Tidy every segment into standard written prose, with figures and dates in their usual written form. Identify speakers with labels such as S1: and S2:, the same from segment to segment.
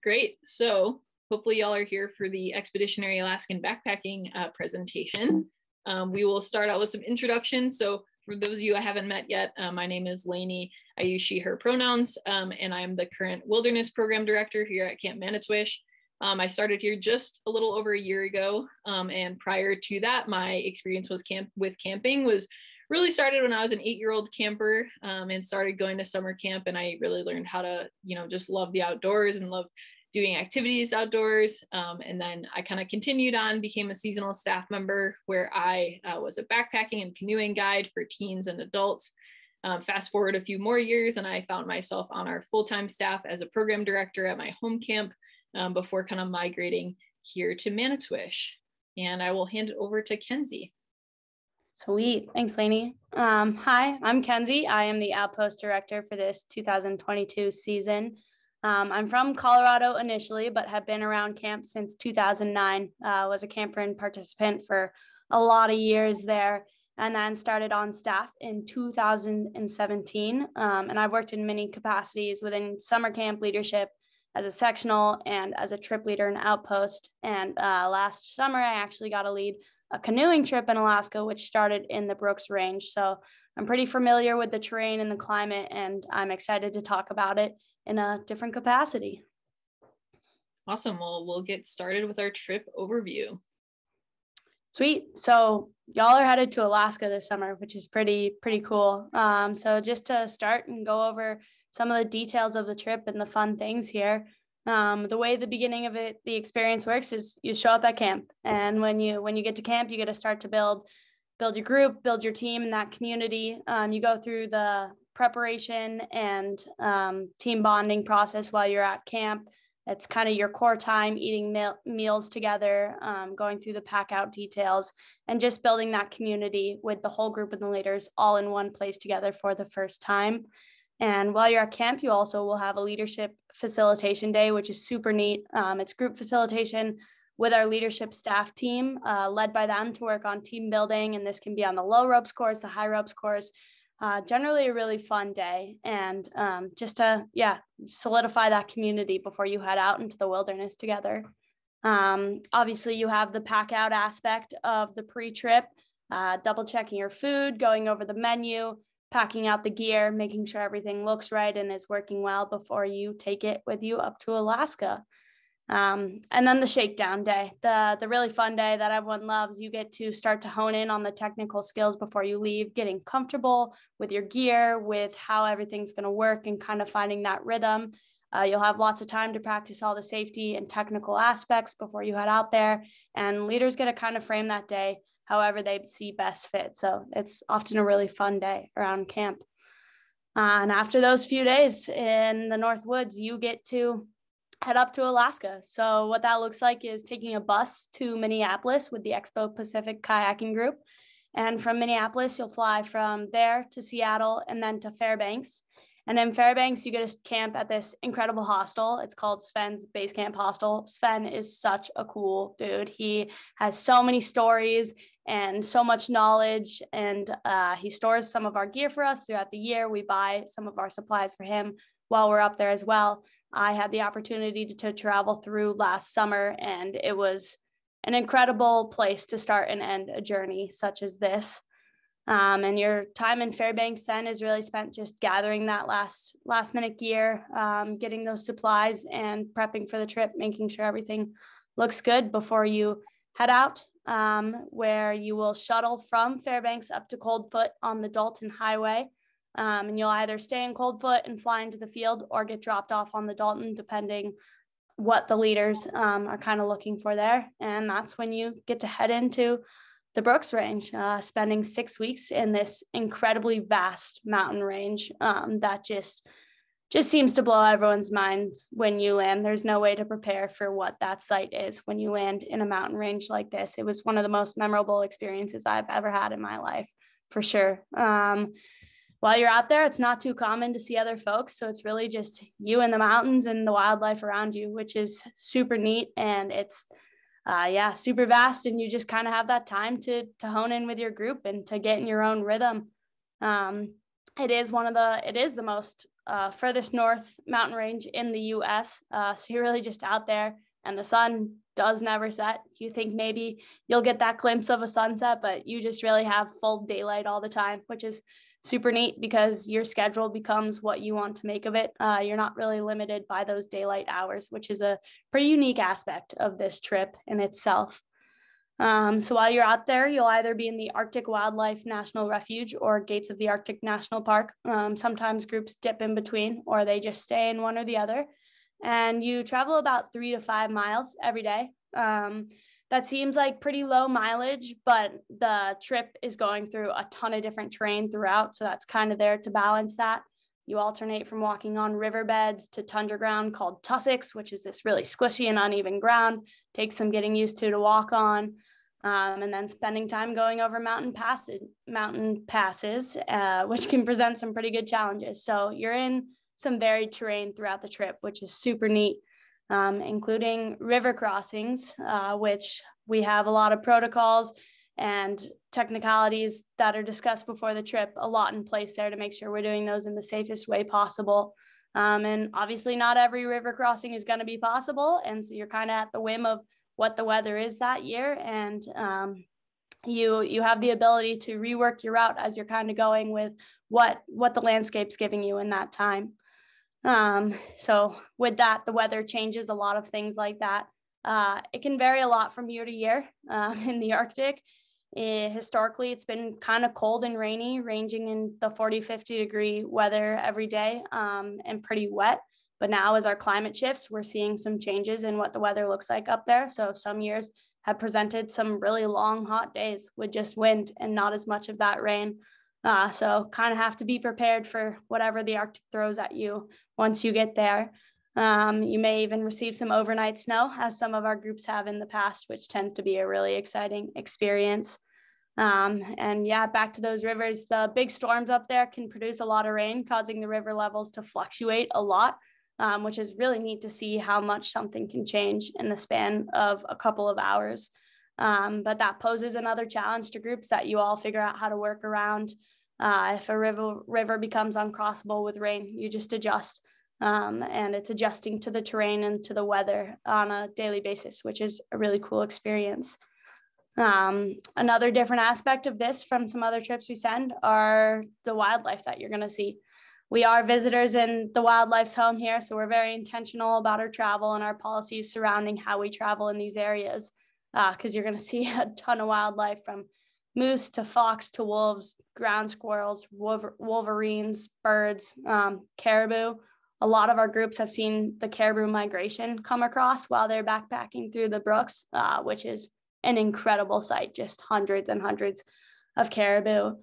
S1: Great. So hopefully y'all are here for the Expeditionary Alaskan Backpacking presentation. We will start out with some introductions. So for those of you I haven't met yet, my name is Lainey. I use she, her pronouns, and I'm the current Wilderness Program Director here at Camp Manitouwish. I started here just a little over a year ago, and prior to that, my experience with camping was really started when I was an 8-year-old camper, and started going to summer camp, and I really learned how to, just love the outdoors and love doing activities outdoors. And then I kind of continued on, became a seasonal staff member where I was a backpacking and canoeing guide for teens and adults. Fast forward a few more years and I found myself on our full-time staff as a program director at my home camp before kind of migrating here to Manitouwish. And I will hand it over to Kenzie.
S2: Sweet. Thanks, Lainey. Hi, I'm Kenzie. I am the Outpost Director for this 2022 season. I'm from Colorado initially, but have been around camp since 2009. Was a camper and participant for a lot of years there, and then started on staff in 2017. And I've worked in many capacities within summer camp leadership as a sectional and as a trip leader in Outpost. And last summer, I actually got to lead a canoeing trip in Alaska, which started in the Brooks Range. So I'm pretty familiar with the terrain and the climate, and I'm excited to talk about it in a different capacity.
S1: Awesome. Well, we'll get started with our trip overview.
S2: Sweet. So y'all are headed to Alaska this summer, which is pretty cool. So just to start and go over some of the details of the trip and the fun things here. The way the beginning of the experience works is you show up at camp, and when you get to camp, you get to start to build your group, build your team in that community. You go through the preparation and team bonding process while you're at camp. It's kind of your core time, eating meals together, going through the pack out details, and just building that community with the whole group of the leaders all in one place together for the first time. And while you're at camp, you also will have a leadership facilitation day, which is super neat. It's group facilitation with our leadership staff team, led by them to work on team building. And this can be on the low ropes course, the high ropes course. Generally a really fun day, and just to solidify that community before you head out into the wilderness together. Obviously you have the pack out aspect of the pre-trip, double checking your food, going over the menu, packing out the gear, making sure everything looks right and is working well before you take it with you up to Alaska. And then the shakedown day, the really fun day that everyone loves. You get to start to hone in on the technical skills before you leave, getting comfortable with your gear, with how everything's going to work, and kind of finding that rhythm. You'll have lots of time to practice all the safety and technical aspects before you head out there, and leaders get to kind of frame that day however they see best fit. So it's often a really fun day around camp. And after those few days in the North Woods, you get to head up to Alaska. So what that looks like is taking a bus to Minneapolis with the Expo Pacific Kayaking Group. And from Minneapolis, you'll fly from there to Seattle and then to Fairbanks. And in Fairbanks, you get to camp at this incredible hostel. It's called Sven's Base Camp Hostel. Sven is such a cool dude. He has so many stories and so much knowledge, and he stores some of our gear for us throughout the year. We buy some of our supplies for him while we're up there as well. I had the opportunity to travel through last summer, and it was an incredible place to start and end a journey such as this. And your time in Fairbanks then is really spent just gathering that last minute gear, getting those supplies and prepping for the trip, making sure everything looks good before you head out, where you will shuttle from Fairbanks up to Coldfoot on the Dalton Highway. And you'll either stay in Coldfoot and fly into the field or get dropped off on the Dalton, depending what the leaders are kind of looking for there. And that's when you get to head into the Brooks Range, spending 6 weeks in this incredibly vast mountain range that just seems to blow everyone's minds when you land. There's no way to prepare for what that site is when you land in a mountain range like this. It was one of the most memorable experiences I've ever had in my life, for sure. While you're out there, it's not too common to see other folks. So it's really just you in the mountains and the wildlife around you, which is super neat. And it's, super vast. And you just kind of have that time to hone in with your group and to get in your own rhythm. It is the most furthest north mountain range in the US. So you're really just out there, and the sun does never set. You think maybe you'll get that glimpse of a sunset, but you just really have full daylight all the time, which is super neat because your schedule becomes what you want to make of it. You're not really limited by those daylight hours, which is a pretty unique aspect of this trip in itself. So while you're out there, you'll either be in the Arctic Wildlife National Refuge or Gates of the Arctic National Park. Sometimes groups dip in between, or they just stay in one or the other. And you travel about 3 to 5 miles every day. That seems like pretty low mileage, but the trip is going through a ton of different terrain throughout. So that's kind of there to balance that. You alternate from walking on riverbeds to tundra ground called tussocks, which is this really squishy and uneven ground. Takes some getting used to walk on. And then spending time going over mountain passes, which can present some pretty good challenges. So you're in some varied terrain throughout the trip, which is super neat, including river crossings, which we have a lot of protocols and technicalities that are discussed before the trip, a lot in place there to make sure we're doing those in the safest way possible. And obviously not every river crossing is going to be possible. And so you're kind of at the whim of what the weather is that year. And you have the ability to rework your route as you're kind of going with what the landscape's giving you in that time. So with that, the weather changes, a lot of things like that. It can vary a lot from year to year in the Arctic. Historically, it's been kind of cold and rainy, ranging in the 40, 50 degree weather every day, and pretty wet. But now as our climate shifts, we're seeing some changes in what the weather looks like up there. So some years have presented some really long, hot days with just wind and not as much of that rain. So kind of have to be prepared for whatever the Arctic throws at you once you get there. You may even receive some overnight snow, as some of our groups have in the past, which tends to be a really exciting experience. And yeah, back to those rivers, the big storms up there can produce a lot of rain, causing the river levels to fluctuate a lot, which is really neat to see how much something can change in the span of a couple of hours. But that poses another challenge to groups that you all figure out how to work around. If a river becomes uncrossable with rain, you just adjust. And it's adjusting to the terrain and to the weather on a daily basis, which is a really cool experience. Another different aspect of this from some other trips we send are the wildlife that you're going to see. We are visitors in the wildlife's home here, so we're very intentional about our travel and our policies surrounding how we travel in these areas, because you're going to see a ton of wildlife, from moose to fox to wolves, ground squirrels, wolverines, birds, caribou. A lot of our groups have seen the caribou migration come across while they're backpacking through the brooks, which is an incredible sight, just hundreds and hundreds of caribou.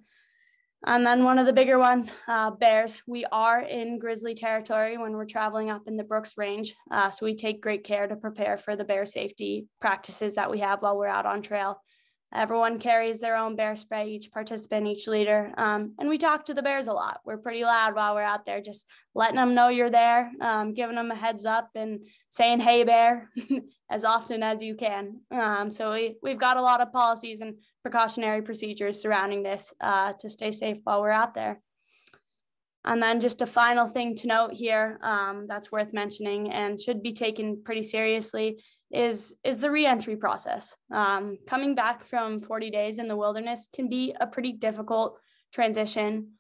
S2: And then one of the bigger ones, bears. We are in grizzly territory when we're traveling up in the Brooks Range, so we take great care to prepare for the bear safety practices that we have while we're out on trail. Everyone carries their own bear spray, each participant, each leader. And we talk to the bears a lot. We're pretty loud while we're out there, just letting them know you're there, giving them a heads up and saying, "Hey, bear," as often as you can. So we've got a lot of policies and precautionary procedures surrounding this to stay safe while we're out there. And then just a final thing to note here that's worth mentioning and should be taken pretty seriously is the reentry process. Coming back from 40 days in the wilderness can be a pretty difficult transition.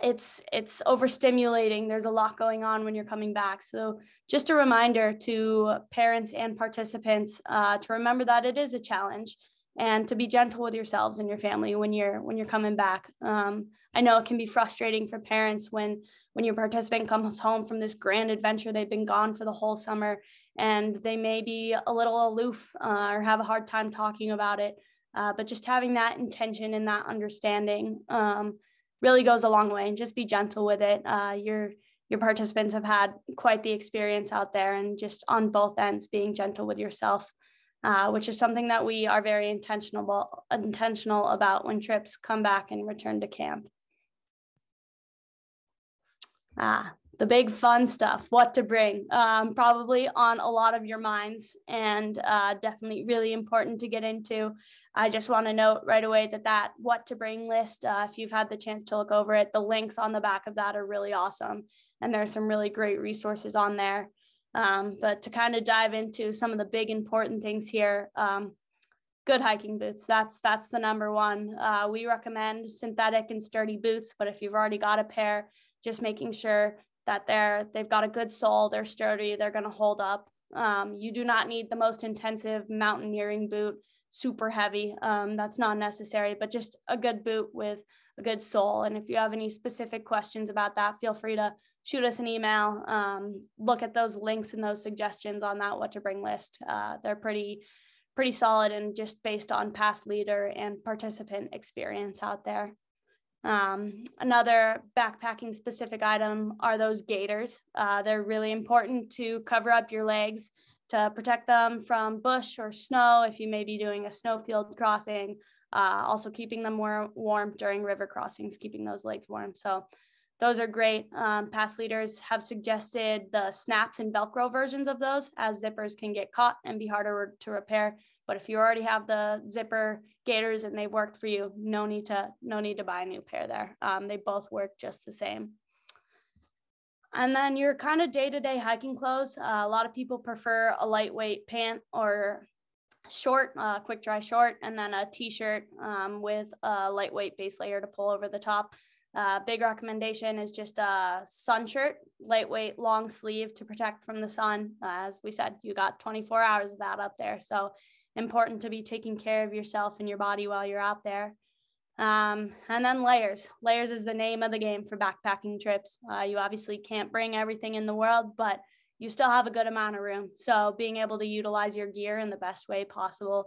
S2: It's overstimulating. There's a lot going on when you're coming back. So just a reminder to parents and participants to remember that it is a challenge and to be gentle with yourselves and your family when you're coming back. I know it can be frustrating for parents when your participant comes home from this grand adventure. They've been gone for the whole summer and they may be a little aloof or have a hard time talking about it. But just having that intention and that understanding really goes a long way, and just be gentle with it. Your participants have had quite the experience out there, and just on both ends, being gentle with yourself, which is something that we are very intentional about when trips come back and return to camp. The big fun stuff, what to bring, probably on a lot of your minds, and definitely really important to get into. I just want to note right away that what to bring list, if you've had the chance to look over it, the links on the back of that are really awesome. And there's some really great resources on there. But to kind of dive into some of the big important things here, good hiking boots. That's the number one. We recommend synthetic and sturdy boots, but if you've already got a pair, just making sure that they've got a good sole, they're sturdy, they're going to hold up. You do not need the most intensive mountaineering boot, super heavy. That's not necessary, but just a good boot with a good sole. And if you have any specific questions about that, feel free to shoot us an email. Look at those links and those suggestions on that what to bring list. They're pretty solid and just based on past leader and participant experience out there. Another backpacking specific item are those gaiters. They're really important to cover up your legs to protect them from bush or snow if you may be doing a snowfield crossing, also keeping them warm during river crossings, keeping those legs warm. So those are great. Past leaders have suggested the snaps and Velcro versions of those, as zippers can get caught and be harder to repair. But if you already have the zipper gaiters and they worked for you, no need to buy a new pair there. They both work just the same. And then your kind of day-to-day hiking clothes. A lot of people prefer a lightweight pant or short, quick dry short, and then a t-shirt with a lightweight base layer to pull over the top. Big recommendation is just a sun shirt, lightweight, long sleeve to protect from the sun. As we said, you got 24 hours of that up there. So important to be taking care of yourself and your body while you're out there. And then layers. Layers is the name of the game for backpacking trips. You obviously can't bring everything in the world, but you still have a good amount of room. So being able to utilize your gear in the best way possible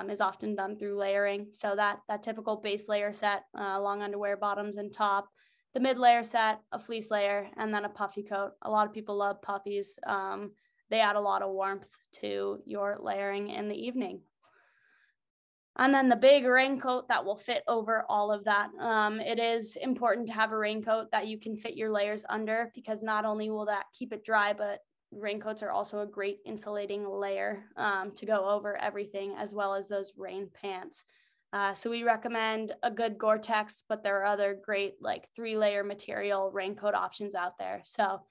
S2: is often done through layering. So that typical base layer set, long underwear, bottoms and top, the mid layer set, a fleece layer, and then a puffy coat. A lot of people love puffies. They add a lot of warmth to your layering in the evening. And then the big raincoat that will fit over all of that. It is important to have a raincoat that you can fit your layers under, because not only will that keep it dry, but raincoats are also a great insulating layer to go over everything, as well as those rain pants. So we recommend a good Gore-Tex, but there are other great like 3-layer material raincoat options out there. So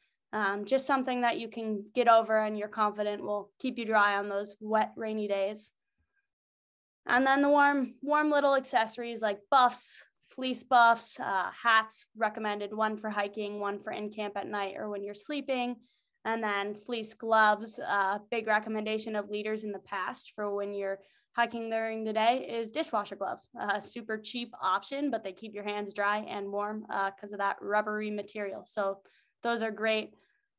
S2: just something that you can get over and you're confident will keep you dry on those wet, rainy days. And then the warm little accessories like buffs, fleece buffs, hats recommended, one for hiking, one for in camp at night or when you're sleeping. And then fleece gloves, big recommendation of leaders in the past for when you're hiking during the day is dishwasher gloves. Super cheap option, but they keep your hands dry and warm because of that rubbery material. So those are great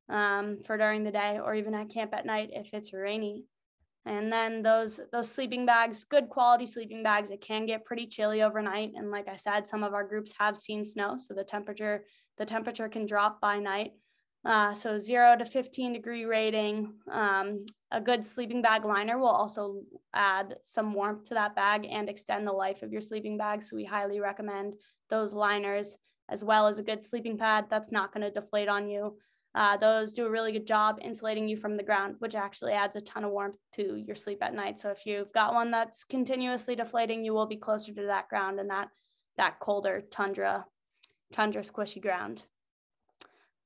S2: for during the day or even at camp at night if it's rainy. And then those sleeping bags, good quality sleeping bags. It can get pretty chilly overnight. And like I said, some of our groups have seen snow, so the temperature can drop by night. So 0 to 15 degree rating. A good sleeping bag liner will also add some warmth to that bag and extend the life of your sleeping bag. So we highly recommend those liners, as well as a good sleeping pad that's not going to deflate on you. Those do a really good job insulating you from the ground, which actually adds a ton of warmth to your sleep at night. So if you've got one that's continuously deflating, you will be closer to that ground and that colder tundra squishy ground.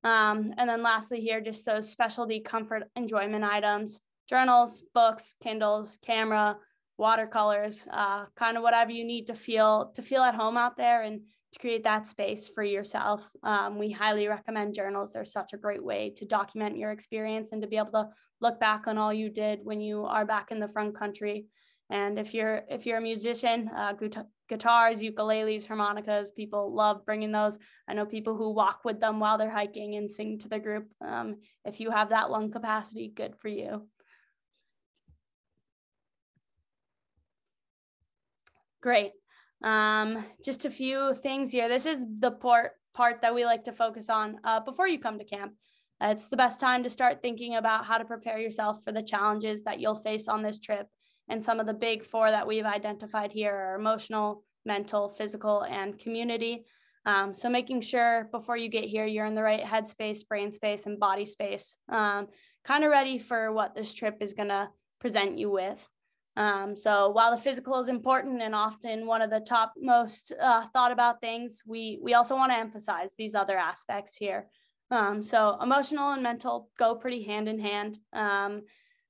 S2: And then lastly here, just those specialty comfort enjoyment items, journals, books, Kindles, camera, watercolors, kind of whatever you need to feel at home out there and to create that space for yourself. We highly recommend journals. They're such a great way to document your experience and to be able to look back on all you did when you are back in the front country. And if you're a musician, guitars, ukuleles, harmonicas, people love bringing those. I know people who walk with them while they're hiking and sing to the group. If you have that lung capacity, good for you. Great. Just a few things here. This is the part that we like to focus on before you come to camp. It's the best time to start thinking about how to prepare yourself for the challenges that you'll face on this trip. And some of the big 4 that we've identified here are emotional, mental, physical, and community. So making sure before you get here, you're in the right headspace, brain space, and body space, kind of ready for what this trip is going to present you with. So while the physical is important and often one of the top most thought about things, we also want to emphasize these other aspects here. So emotional and mental go pretty hand in hand.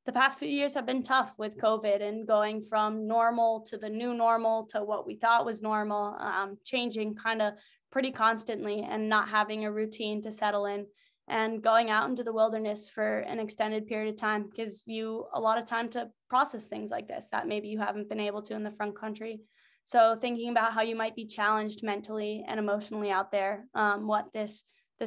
S2: The past few years have been tough with COVID and going from normal to the new normal to what we thought was normal, changing kind of pretty constantly and not having a routine to settle in, and going out into the wilderness for an extended period of time gives you a lot of time to process things like this that maybe you haven't been able to in the front country. So thinking about how you might be challenged mentally and emotionally out there, what this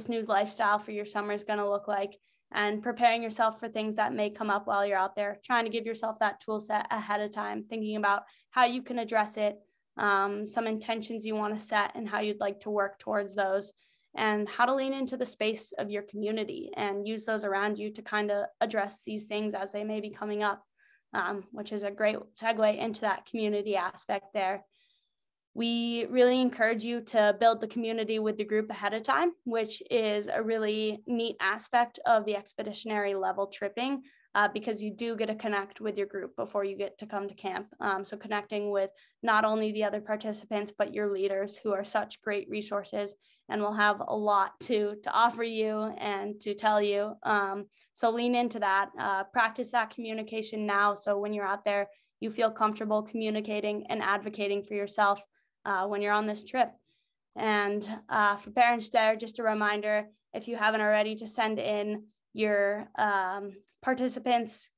S2: new lifestyle for your summer is going to look like, and preparing yourself for things that may come up while you're out there, trying to give yourself that tool set ahead of time, thinking about how you can address it, some intentions you want to set and how you'd like to work towards those, and how to lean into the space of your community and use those around you to kind of address these things as they may be coming up, which is a great segue into that community aspect there. We really encourage you to build the community with the group ahead of time, which is a really neat aspect of the expeditionary level tripping, because you do get to connect with your group before you get to come to camp. So connecting with not only the other participants, but your leaders, who are such great resources and will have a lot to offer you and to tell you. So lean into that, practice that communication now. So when you're out there, you feel comfortable communicating and advocating for yourself when you're on this trip. And for parents there, just a reminder, if you haven't already, to send in your participants'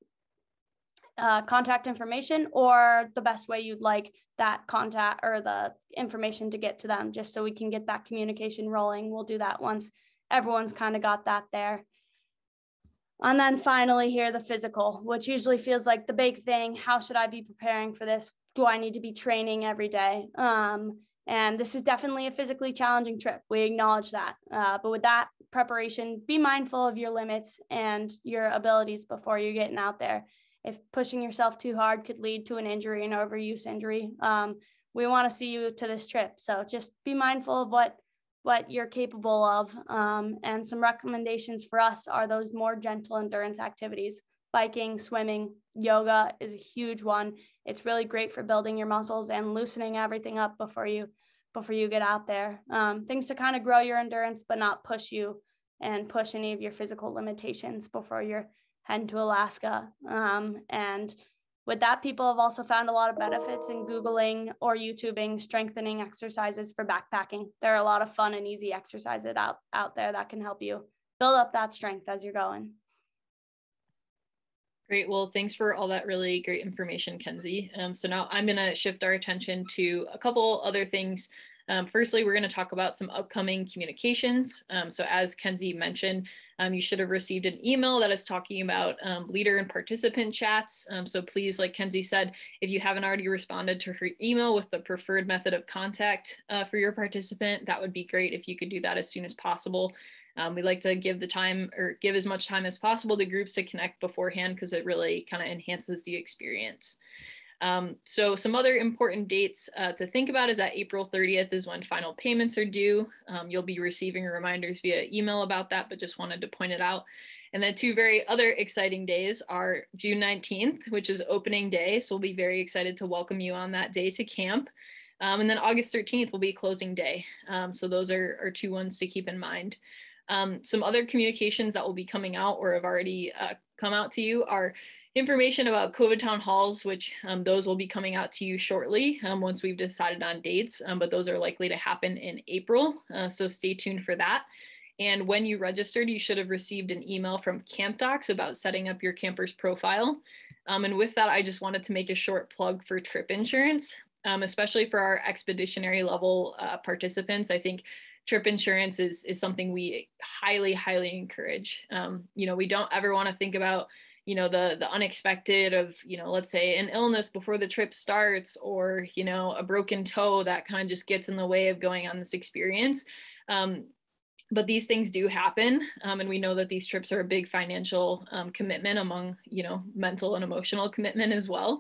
S2: contact information, or the best way you'd like that contact or the information to get to them, just so we can get that communication rolling. We'll do that once everyone's kind of got that there. And then finally here, the physical, which usually feels like the big thing. How should I be preparing for this? Do I need to be training every day? And this is definitely a physically challenging trip. We acknowledge that. But with that preparation, be mindful of your limits and your abilities before you're getting out there. If pushing yourself too hard could lead to an injury, an overuse injury, we want to see you to this trip. So just be mindful of what you're capable of. And some recommendations for us are those more gentle endurance activities. Biking, swimming, yoga is a huge one. It's really great for building your muscles and loosening everything up before you get out there. Things to kind of grow your endurance, but not push you and push any of your physical limitations before you're heading to Alaska. And with that, people have also found a lot of benefits in Googling or YouTubing strengthening exercises for backpacking. There are a lot of fun and easy exercises out there that can help you build up that strength as you're going.
S1: Great. Well, thanks for all that really great information, Kenzie. So now I'm going to shift our attention to a couple other things. Firstly, we're going to talk about some upcoming communications. So as Kenzie mentioned, you should have received an email that is talking about leader and participant chats. So please, like Kenzie said, if you haven't already responded to her email with the preferred method of contact for your participant, that would be great if you could do that as soon as possible. We like to give as much time as possible to groups to connect beforehand, because it really kind of enhances the experience. So some other important dates to think about is that April 30th is when final payments are due. You'll be receiving reminders via email about that, but just wanted to point it out. And then two very other exciting days are June 19th, which is opening day. So we'll be very excited to welcome you on that day to camp. And then August 13th will be closing day. So those are two ones to keep in mind. Some other communications that will be coming out or have already come out to you are information about COVID town halls, which those will be coming out to you shortly once we've decided on dates, but those are likely to happen in April. So stay tuned for that. And when you registered, you should have received an email from Camp Docs about setting up your camper's profile. And with that, I just wanted to make a short plug for trip insurance, especially for our expeditionary level participants. I think trip insurance is something we highly, highly encourage. We don't ever want to think about, the unexpected of, let's say an illness before the trip starts, or, a broken toe that kind of just gets in the way of going on this experience. But these things do happen, and we know that these trips are a big financial commitment, among mental and emotional commitment as well.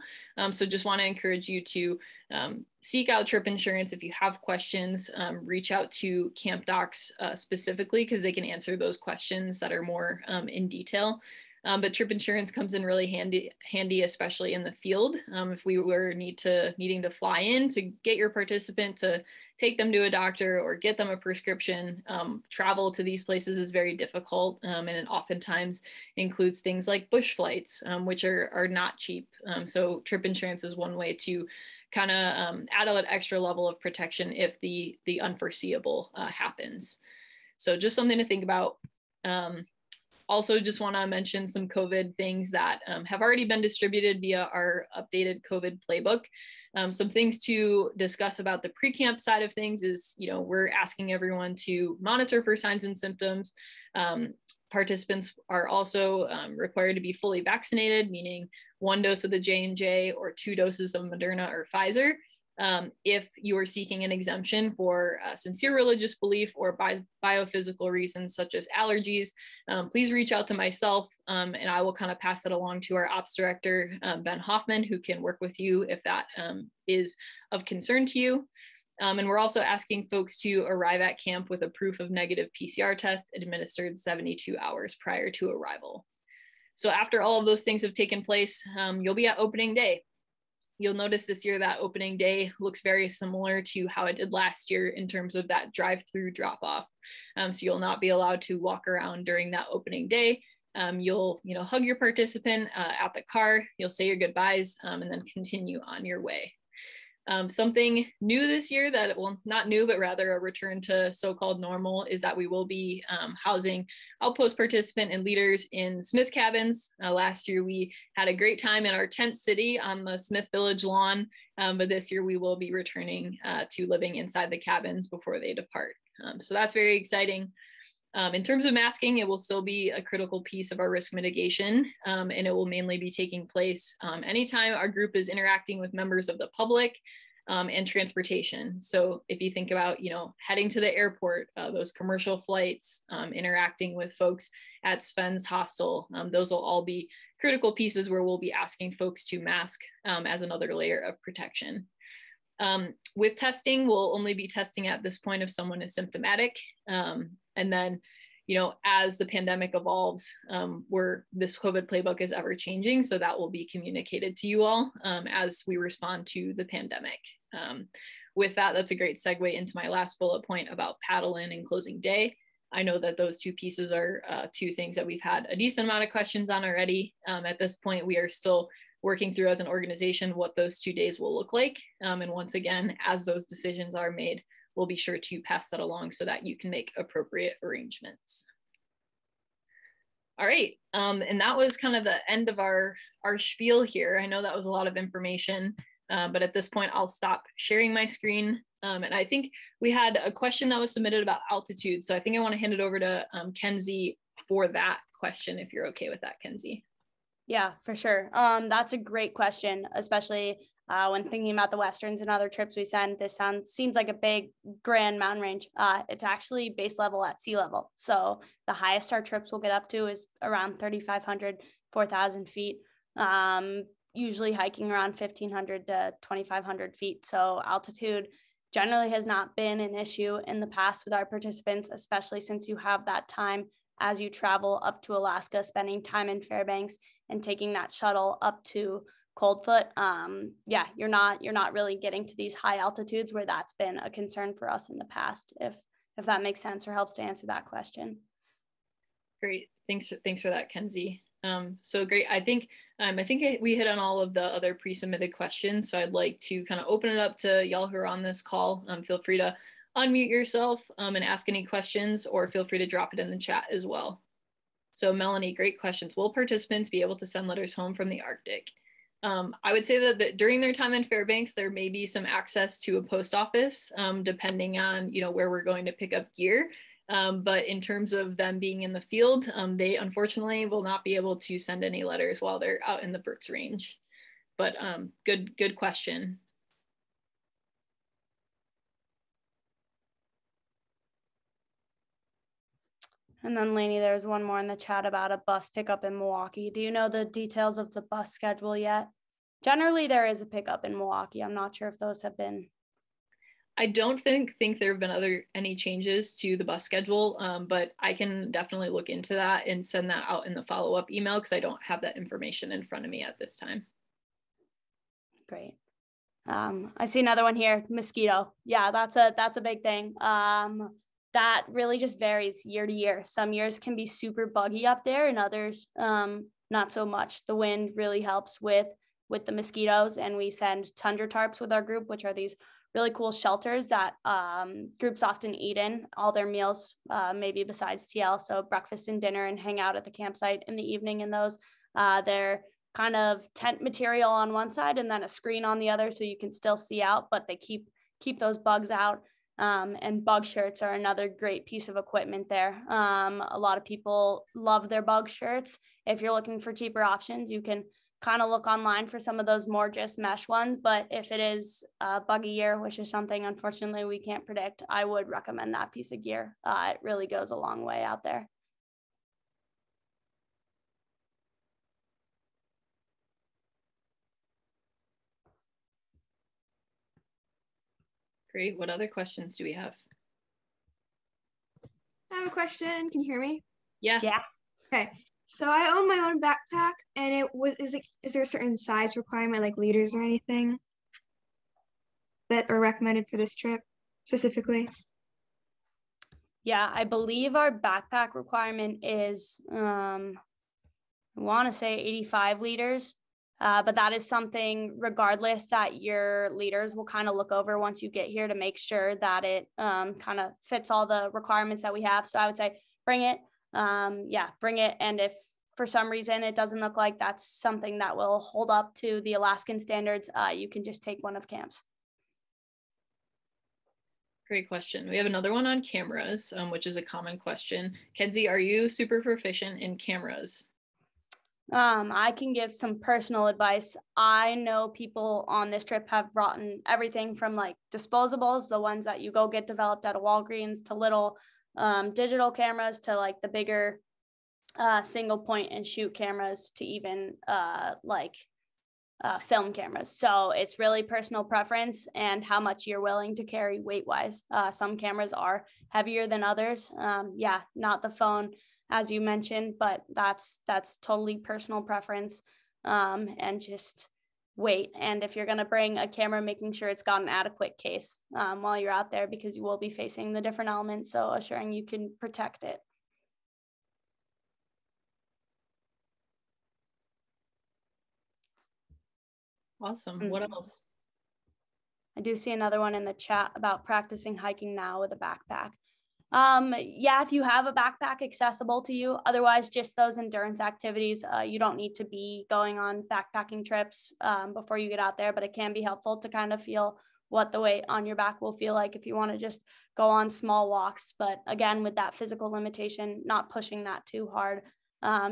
S1: So just want to encourage you to seek out trip insurance. If you have questions, reach out to camp docs specifically, because they can answer those questions that are more in detail. But trip insurance comes in really handy, especially in the field. If we were needing to fly in to get your participant to take them to a doctor or get them a prescription, travel to these places is very difficult, and it oftentimes includes things like bush flights, which are not cheap. So trip insurance is one way to kind of add an extra level of protection if the unforeseeable happens. So just something to think about. Also, just want to mention some COVID things that have already been distributed via our updated COVID playbook. Some things to discuss about the pre-camp side of things is, we're asking everyone to monitor for signs and symptoms. Participants are also required to be fully vaccinated, meaning 1 dose of the J&J or 2 doses of Moderna or Pfizer. If you are seeking an exemption for sincere religious belief or biophysical reasons such as allergies, please reach out to myself, and I will kind of pass it along to our ops director, Ben Hoffman, who can work with you if that is of concern to you. And we're also asking folks to arrive at camp with a proof of negative PCR test administered 72 hours prior to arrival. So after all of those things have taken place, you'll be at opening day. You'll notice this year that opening day looks very similar to how it did last year in terms of that drive-through drop-off. So you'll not be allowed to walk around during that opening day. You'll hug your participant at the car, you'll say your goodbyes, and then continue on your way. Something new this year that, well, not new, but rather a return to so-called normal, is that we will be housing outpost participant and leaders in Smith cabins. Last year, we had a great time in our tent city on the Smith Village lawn, but this year we will be returning to living inside the cabins before they depart. So that's very exciting. In terms of masking, it will still be a critical piece of our risk mitigation, and it will mainly be taking place anytime our group is interacting with members of the public and transportation. So if you think about, heading to the airport, those commercial flights, interacting with folks at Sven's hostel, those will all be critical pieces where we'll be asking folks to mask as another layer of protection. With testing, we'll only be testing at this point if someone is symptomatic. And then, as the pandemic evolves, this COVID playbook is ever changing. So that will be communicated to you all as we respond to the pandemic. With that, that's a great segue into my last bullet point about paddle in and closing day. I know that those two pieces are two things that we've had a decent amount of questions on already. At this point, we are still working through as an organization what those 2 days will look like. And once again, as those decisions are made, we'll be sure to pass that along so that you can make appropriate arrangements. All right, and that was kind of the end of our spiel here. I know that was a lot of information, but at this point, I'll stop sharing my screen. And I think we had a question that was submitted about altitude. So I think I want to hand it over to Kenzie for that question, if you're okay with that, Kenzie.
S2: Yeah, for sure. That's a great question, especially when thinking about the Westerns and other trips we send. This seems like a big, grand mountain range. It's actually base level at sea level. So the highest our trips will get up to is around 3,500, 4,000 feet, usually hiking around 1,500 to 2,500 feet. So altitude generally has not been an issue in the past with our participants, especially since you have that time as you travel up to Alaska, spending time in Fairbanks and taking that shuttle up to Coldfoot. Yeah, you're not really getting to these high altitudes where that's been a concern for us in the past, if that makes sense or helps to answer that question.
S1: Great, thanks for that, Kenzie. So great. I think we hit on all of the other pre-submitted questions. So I'd like to kind of open it up to y'all who are on this call. Feel free to unmute yourself and ask any questions, or feel free to drop it in the chat as well. So Melanie, great questions. Will participants be able to send letters home from the Arctic? I would say that during their time in Fairbanks, there may be some access to a post office, depending on where we're going to pick up gear. But in terms of them being in the field, they unfortunately will not be able to send any letters while they're out in the Brooks Range. But good question.
S2: And then Lainey, there's one more in the chat about a bus pickup in Milwaukee. Do you know the details of the bus schedule yet? Generally, there is a pickup in Milwaukee. I'm not sure if those have been.
S1: I don't think there have been any changes to the bus schedule, but I can definitely look into that and send that out in the follow-up email because I don't have that information in front of me at this time.
S2: Great. I see another one here, mosquito. Yeah, that's a big thing. That really just varies year to year. Some years can be super buggy up there and others not so much. The wind really helps with the mosquitoes, and we send tundra tarps with our group, which are these really cool shelters that groups often eat in all their meals, maybe besides TL. So breakfast and dinner, and hang out at the campsite in the evening in those. They're kind of tent material on one side and then a screen on the other, so you can still see out, but they keep those bugs out. And bug shirts are another great piece of equipment there. A lot of people love their bug shirts. If you're looking for cheaper options, you can kind of look online for some of those more just mesh ones. But if it is a buggy year, which is something unfortunately we can't predict, I would recommend that piece of gear. It really goes a long way out there.
S1: Great. What other questions do we have?
S3: I have a question. Can you hear me?
S1: Yeah.
S2: Yeah.
S3: Okay. So I own my own backpack, and is there a certain size requirement, like liters or anything, that are recommended for this trip specifically?
S2: Yeah, I believe our backpack requirement is, I want to say 85 liters, but that is something, regardless, that your leaders will kind of look over once you get here to make sure that it kind of fits all the requirements that we have. So I would say bring it. Bring it. And if for some reason it doesn't look like that's something that will hold up to the Alaskan standards, you can just take one of Camp's.
S1: Great question. We have another one on cameras, which is a common question. Kenzie, are you super proficient in cameras?
S2: I can give some personal advice. I know people on this trip have brought in everything from like disposables, the ones that you go get developed at a Walgreens, to little digital cameras, to like the bigger single point and shoot cameras, to even film cameras. So it's really personal preference and how much you're willing to carry weight wise. Some cameras are heavier than others. Not the phone, as you mentioned, but that's totally personal preference and just weight. And if you're going to bring a camera, making sure it's got an adequate case while you're out there, because you will be facing the different elements. So assuring you can protect it.
S1: Awesome. What else?
S2: I do see another one in the chat about practicing hiking now with a backpack. If you have a backpack accessible to you, otherwise just those endurance activities, you don't need to be going on backpacking trips before you get out there, but it can be helpful to kind of feel what the weight on your back will feel like if you want to just go on small walks. But again, with that physical limitation, not pushing that too hard.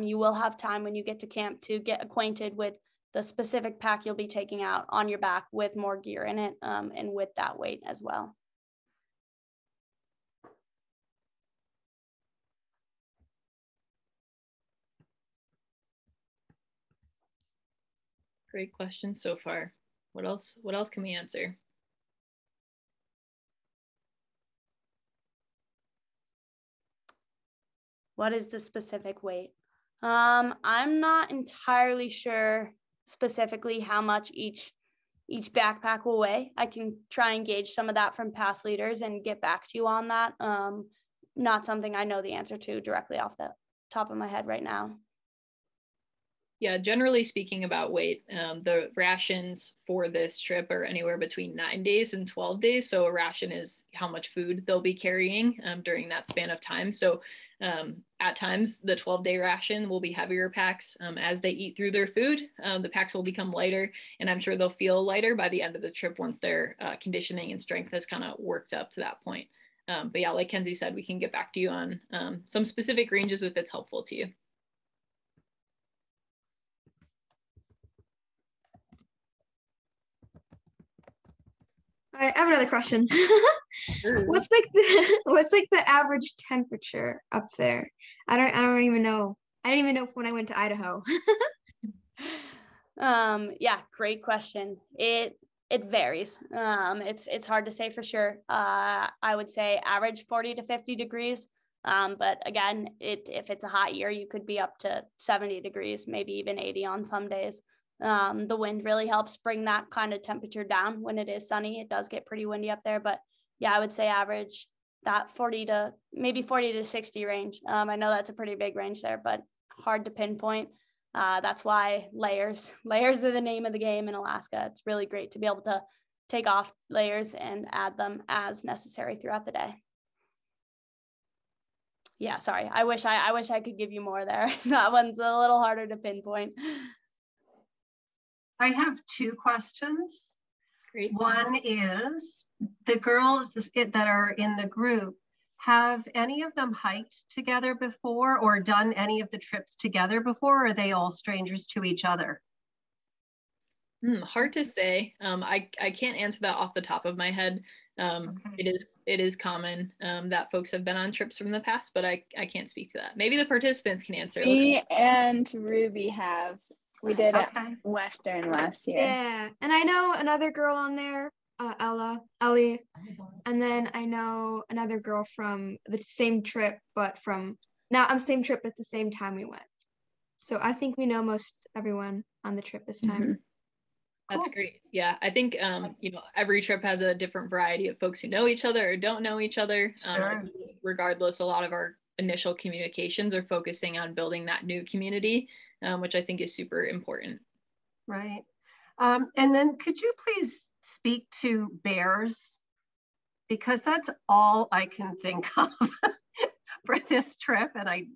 S2: You will have time when you get to camp to get acquainted with the specific pack you'll be taking out on your back with more gear in it and with that weight as well.
S1: Great questions so far. What else can we answer?
S2: What is the specific weight? I'm not entirely sure specifically how much each backpack will weigh. I can try and gauge some of that from past leaders and get back to you on that. Not something I know the answer to directly off the top of my head right now.
S1: Yeah, generally speaking about weight, the rations for this trip are anywhere between 9 days and 12 days. So a ration is how much food they'll be carrying during that span of time. So at times, the 12-day ration will be heavier packs. As they eat through their food, the packs will become lighter, and I'm sure they'll feel lighter by the end of the trip once their conditioning and strength has kind of worked up to that point. But yeah, like Kenzie said, we can get back to you on some specific ranges if it's helpful to you.
S3: All right, I have another question.
S1: Sure.
S3: What's like the average temperature up there? I don't even know. I didn't even know when I went to Idaho.
S2: Yeah, great question. It varies. It's hard to say for sure. I would say average 40 to 50 degrees. But again, if it's a hot year, you could be up to 70 degrees, maybe even 80 on some days. The wind really helps bring that kind of temperature down when it is sunny. It does get pretty windy up there, but yeah, I would say average that 40 to 60 range. I know that's a pretty big range there, but hard to pinpoint. That's why layers are the name of the game in Alaska. It's really great to be able to take off layers and add them as necessary throughout the day. Yeah, sorry. I wish I could give you more there. That one's a little harder to pinpoint.
S4: I have two questions.
S1: Great.
S4: One is the girls that are in the group, have any of them hiked together before or done any of the trips together before, or are they all strangers to each other?
S1: Hard to say. I can't answer that off the top of my head.
S4: Okay.
S1: It is common that folks have been on trips from the past, but I can't speak to that. Maybe the participants can answer.
S5: Me and Ruby have. We did it
S4: Okay.
S5: Western last year.
S3: Yeah, and I know another girl on there, Ellie, and then I know another girl from the same trip, but from not on the same trip at the same time we went. So I think we know most everyone on the trip this time.
S5: Mm-hmm.
S1: That's
S4: Cool.
S1: great. Yeah, I think every trip has a different variety of folks who know each other or don't know each other.
S4: Sure.
S1: Regardless, a lot of our initial communications are focusing on building that new community, which I think is super important.
S4: Right. And then could you please speak to bears? Because that's all I can think of for this trip. And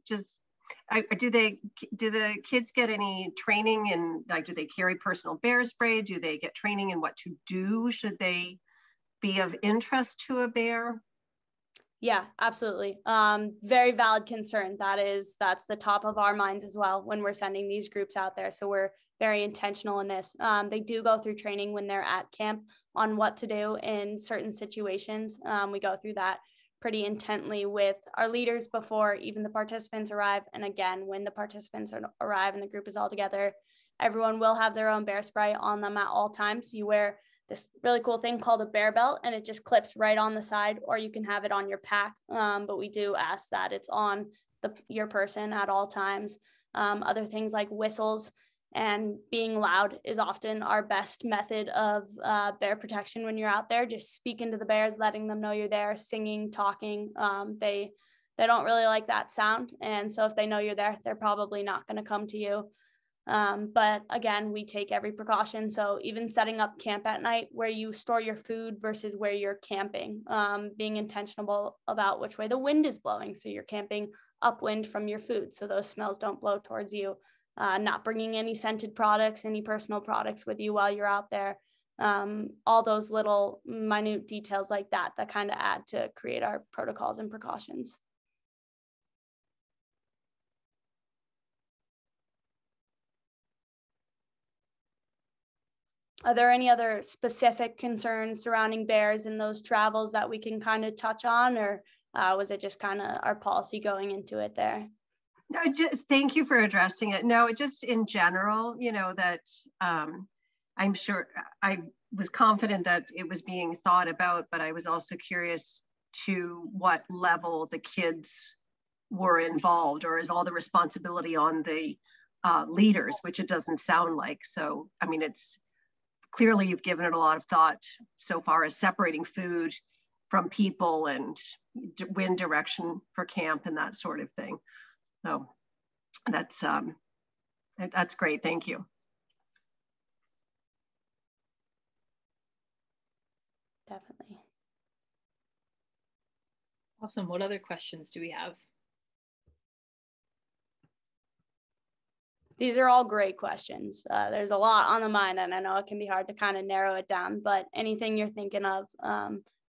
S4: do the kids get any training in, like, do they carry personal bear spray? Do they get training in what to do? Should they be of interest to a bear?
S2: Yeah, absolutely. Very valid concern. That's the top of our minds as well when we're sending these groups out there. So we're very intentional in this. They do go through training when they're at camp on what to do in certain situations. We go through that pretty intently with our leaders before even the participants arrive. And again, when the participants arrive and the group is all together, everyone will have their own bear spray on them at all times. You wear this really cool thing called a bear belt, and it just clips right on the side, or you can have it on your pack. But we do ask that it's on your person at all times. Other things like whistles and being loud is often our best method of bear protection when you're out there. Just speaking to the bears, letting them know you're there, singing, talking. They don't really like that sound. And so if they know you're there, they're probably not going to come to you. But again, we take every precaution. So even setting up camp at night where you store your food versus where you're camping, being intentional about which way the wind is blowing. So you're camping upwind from your food, so those smells don't blow towards you. Not bringing any scented products, any personal products with you while you're out there. All those little minute details like that kind of add to create our protocols and precautions. Are there any other specific concerns surrounding bears in those travels that we can kind of touch on, or was it just kind of our policy going into it there?
S4: No, just thank you for addressing it. No, just in general, that I'm sure I was confident that it was being thought about, but I was also curious to what level the kids were involved, or is all the responsibility on the leaders, which it doesn't sound like. So, I mean, it's clearly you've given it a lot of thought so far as separating food from people and wind direction for camp and that sort of thing. So that's great. Thank you.
S2: Definitely.
S1: Awesome. What other questions do we have?
S2: These are all great questions. There's a lot on the mind, and I know it can be hard to kind of narrow it down, but anything you're thinking of,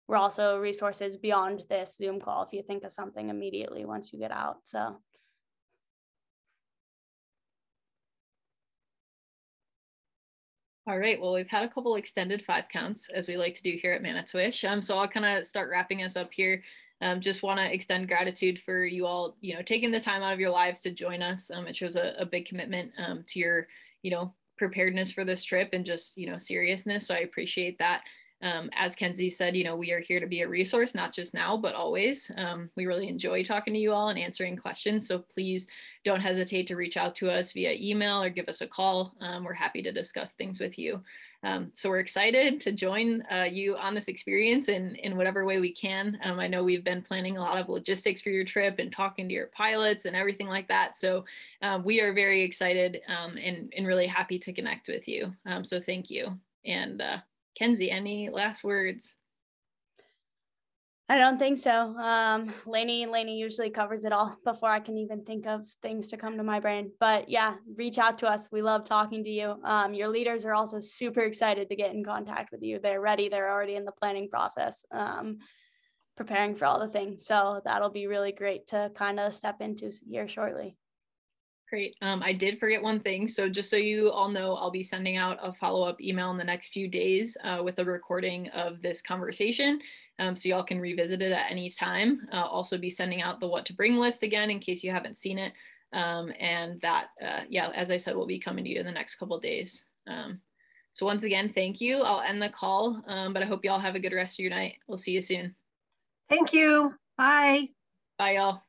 S2: we're also resources beyond this Zoom call if you think of something immediately once you get out. So.
S1: All right, well, we've had a couple extended 5 counts, as we like to do here at Manitowish. So I'll kind of start wrapping us up here. Just want to extend gratitude for you all, taking the time out of your lives to join us. It shows a big commitment to your, preparedness for this trip and just, seriousness. So I appreciate that. As Kenzie said, we are here to be a resource, not just now, but always. We really enjoy talking to you all and answering questions. So please don't hesitate to reach out to us via email or give us a call. We're happy to discuss things with you. So we're excited to join you on this experience in whatever way we can. I know we've been planning a lot of logistics for your trip and talking to your pilots and everything like that. So we are very excited and really happy to connect with you. So thank you. And Kenzie, any last words?
S2: I don't think so. Lainey usually covers it all before I can even think of things to come to my brain. But yeah, reach out to us. We love talking to you. Your leaders are also super excited to get in contact with you. They're ready. They're already in the planning process, preparing for all the things. So that'll be really great to kind of step into here shortly.
S1: Great. I did forget one thing. So just so you all know, I'll be sending out a follow-up email in the next few days with a recording of this conversation. So y'all can revisit it at any time. I'll also be sending out the what to bring list again in case you haven't seen it. And that, yeah, as I said, will be coming to you in the next couple of days. So once again, thank you. I'll end the call, but I hope y'all have a good rest of your night. We'll see you soon.
S4: Thank you. Bye.
S1: Bye, y'all.